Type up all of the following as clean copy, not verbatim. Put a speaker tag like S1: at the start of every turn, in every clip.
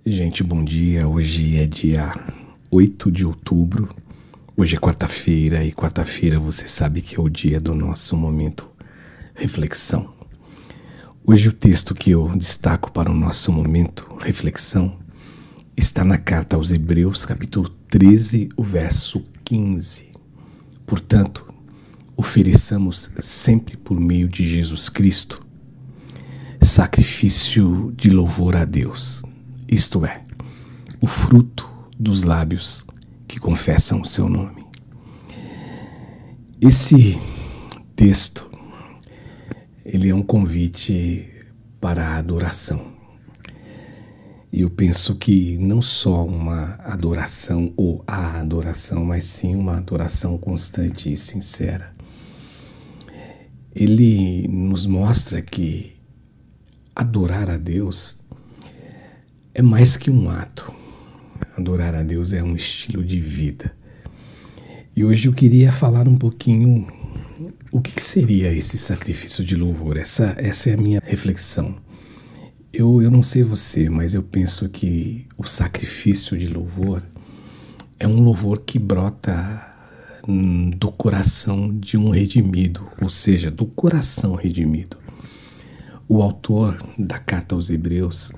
S1: Gente, bom dia. Hoje é dia 8 de outubro. Hoje é quarta-feira e quarta-feira você sabe que é o dia do nosso momento reflexão. Hoje o texto que eu destaco para o nosso momento reflexão está na carta aos Hebreus, capítulo 13, o verso 15. Portanto, ofereçamos sempre por meio de Jesus Cristo sacrifício de louvor a Deus, isto é, o fruto dos lábios que confessam o seu nome. Esse texto, ele é um convite para a adoração. E eu penso que não só uma adoração ou a adoração, mas sim uma adoração constante e sincera. Ele nos mostra que adorar a Deus é mais que um ato. Adorar a Deus é um estilo de vida. E hoje eu queria falar um pouquinho o que seria esse sacrifício de louvor. Essa é a minha reflexão. Eu não sei você, mas eu penso que o sacrifício de louvor é um louvor que brota do coração de um redimido, ou seja, do coração redimido. O autor da carta aos Hebreus,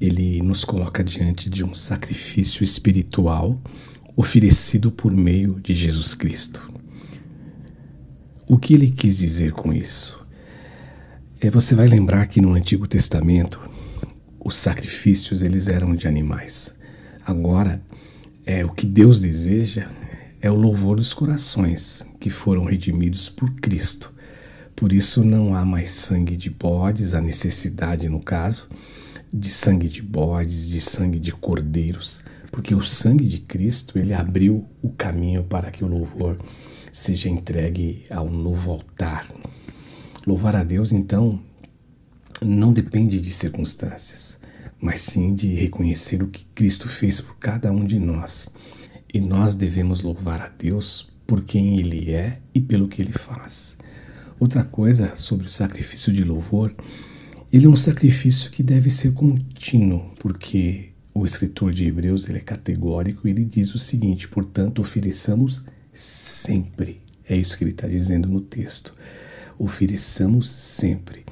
S1: ele nos coloca diante de um sacrifício espiritual oferecido por meio de Jesus Cristo. O que ele quis dizer com isso? Você vai lembrar que no Antigo Testamento os sacrifícios eles eram de animais. Agora, o que Deus deseja é o louvor dos corações que foram redimidos por Cristo. Por isso não há mais sangue de bodes, a necessidade no caso de sangue de bodes, de sangue de cordeiros, porque o sangue de Cristo ele abriu o caminho para que o louvor seja entregue ao novo altar. Louvar a Deus, então, não depende de circunstâncias, mas sim de reconhecer o que Cristo fez por cada um de nós. E nós devemos louvar a Deus por quem Ele é e pelo que Ele faz. Outra coisa sobre o sacrifício de louvor, ele é um sacrifício que deve ser contínuo, porque o escritor de Hebreus ele é categórico e ele diz o seguinte: portanto, ofereçamos sempre. É isso que ele está dizendo no texto. Ofereçamos sempre.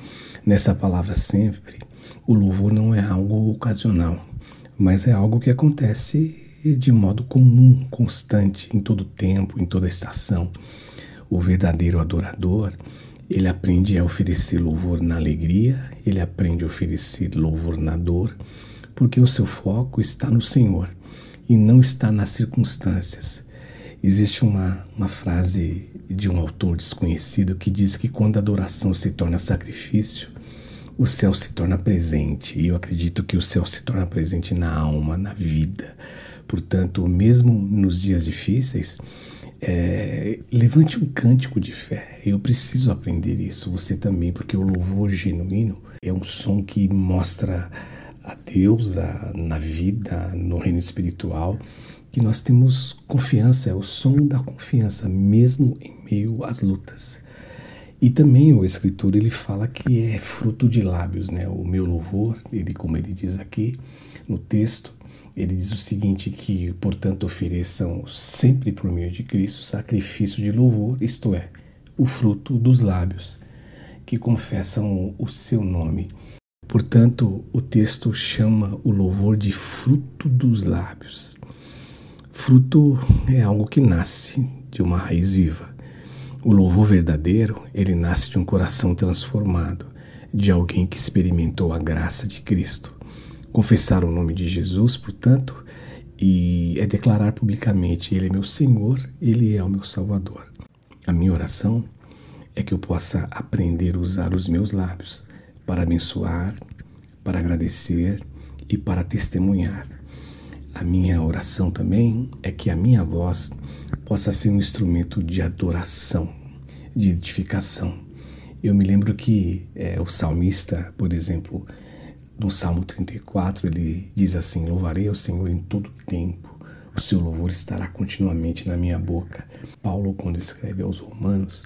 S1: Nessa palavra sempre, o louvor não é algo ocasional, mas é algo que acontece de modo comum, constante, em todo tempo, em toda estação. O verdadeiro adorador, ele aprende a oferecer louvor na alegria, ele aprende a oferecer louvor na dor, porque o seu foco está no Senhor e não está nas circunstâncias. Existe uma frase de um autor desconhecido que diz que quando a adoração se torna sacrifício, o céu se torna presente. E eu acredito que o céu se torna presente na alma, na vida. Portanto, mesmo nos dias difíceis, levante um cântico de fé. Eu preciso aprender isso, você também, porque o louvor genuíno é um som que mostra a Deus na vida, no reino espiritual, que nós temos confiança, é o som da confiança, mesmo em meio às lutas. E também o escritor ele fala que é fruto de lábios, né? O meu louvor, como ele diz aqui no texto, ele diz o seguinte, que portanto ofereçam sempre por meio de Cristo sacrifício de louvor, isto é, o fruto dos lábios que confessam o seu nome. Portanto, o texto chama o louvor de fruto dos lábios. Fruto é algo que nasce de uma raiz viva. O louvor verdadeiro, ele nasce de um coração transformado, de alguém que experimentou a graça de Cristo. Confessar o nome de Jesus, portanto, e é declarar publicamente: Ele é meu Senhor, Ele é o meu Salvador. A minha oração é que eu possa aprender a usar os meus lábios para abençoar, para agradecer e para testemunhar. A minha oração também é que a minha voz possa ser um instrumento de adoração, de edificação. Eu me lembro que o salmista, por exemplo, no Salmo 34, ele diz assim: louvarei ao Senhor em todo tempo, o seu louvor estará continuamente na minha boca. Paulo, quando escreve aos Romanos,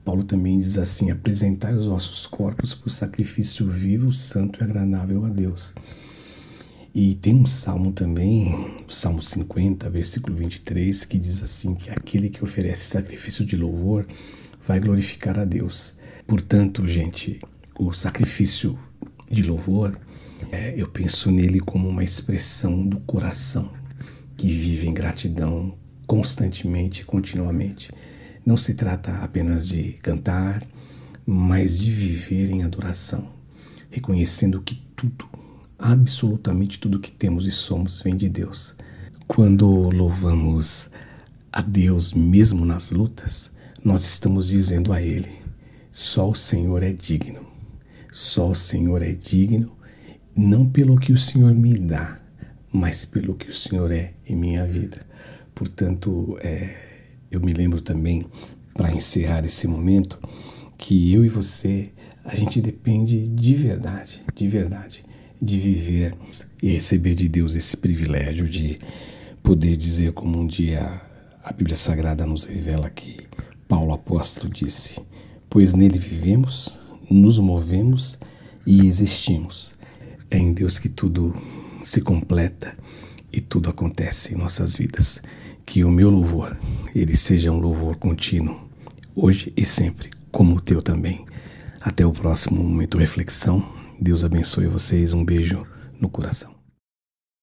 S1: Paulo também diz assim: apresentai os vossos corpos por sacrifício vivo, santo e agradável a Deus. E tem um salmo também, o Salmo 50, versículo 23, que diz assim, que aquele que oferece sacrifício de louvor vai glorificar a Deus. Portanto, gente, o sacrifício de louvor, eu penso nele como uma expressão do coração que vive em gratidão constantemente, continuamente. Não se trata apenas de cantar, mas de viver em adoração, reconhecendo que tudo, absolutamente tudo que temos e somos vem de Deus. Quando louvamos a Deus mesmo nas lutas, nós estamos dizendo a Ele: só o Senhor é digno. Só o Senhor é digno, não pelo que o Senhor me dá, mas pelo que o Senhor é em minha vida. Portanto, eu me lembro também, para encerrar esse momento, que eu e você, a gente depende de verdade, de viver e receber de Deus esse privilégio de poder dizer, como um dia a Bíblia Sagrada nos revela que Paulo apóstolo disse: pois nele vivemos, nos movemos e existimos. É em Deus que tudo se completa e tudo acontece em nossas vidas. Que o meu louvor, ele seja um louvor contínuo, hoje e sempre, como o teu também. Até o próximo Momento Reflexão. Deus abençoe vocês. Um beijo no coração.